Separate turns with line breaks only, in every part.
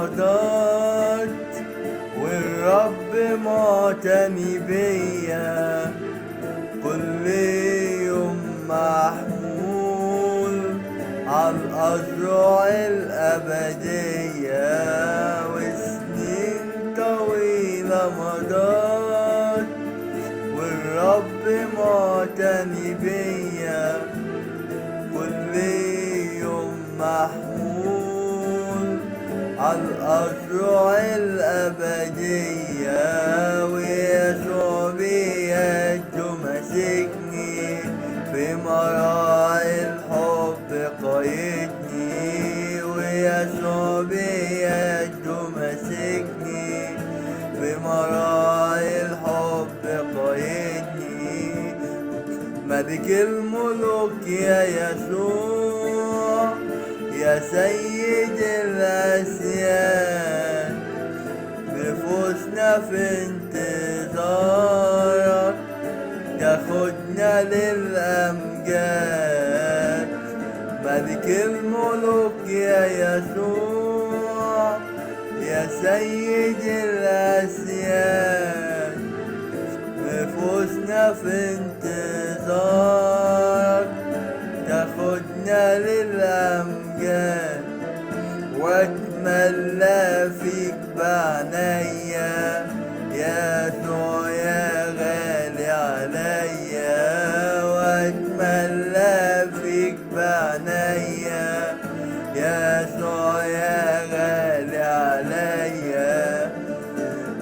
مضت والرب معتني بيا، كل يوم محمول عالأذرع الأبدية، وسنين طويلة مضت والرب معتني بيا، كل يوم محمول عالأذرع الأبدية، ويسوع بيده ماسكني في مراعي الحب قايدني، ويسوع بيده ماسكني في مراعي الحب قايدني، ملك الملوك يا يسوع يا سيد الأسياد، نفوسنا في انتظارك تاخدنا للأمجاد، ملك الملوك يا يسوع يا سيد الأسياد، نفوسنا في انتظارك تاخدنا للأمجاد، واتملى فيك بعنايا يسوع يا غالي عليا، واتملى فيك بعنايا يسوع يا غالي عليا،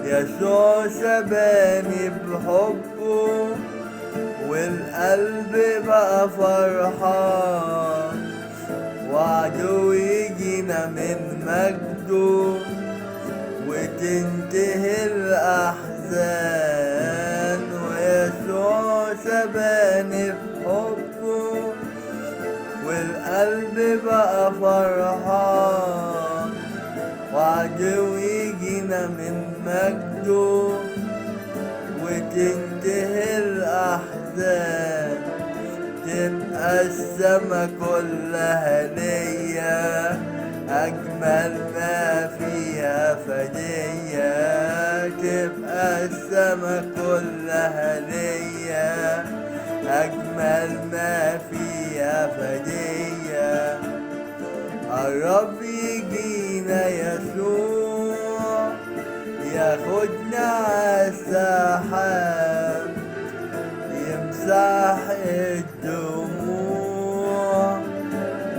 يسوع سباني بحبه والقلب بقى فرحان، وعده يجينا من مجده وتنتهي الأحزان، ويسوع سباني بحبه والقلب بقى فرحان، وعده يجينا من مجده وتنتهي الأحزان، تبقى السما كلها ليا أجمل ما فيها فدية، تبقى السما كلها ليا أجمل ما فيها فدية، الرب يجينا يسوع ياخدنا عالسحاب، يمسح الدموع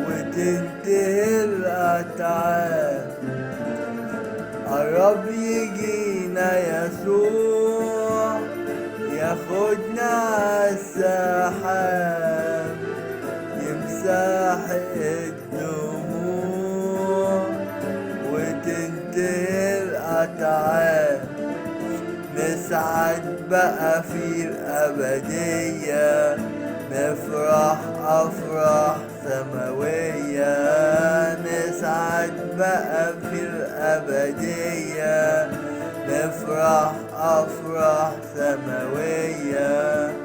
وتنتهي الأتعاب، الرب يجينا يسوع ياخدنا عالسحاب، يمسح الدموع وتنتهي الأتعاب، نسعد بقى في الأبدية، نفرح أفراح سماوية، نسعد بقى في الأبدية، نفرح أفراح سماوية.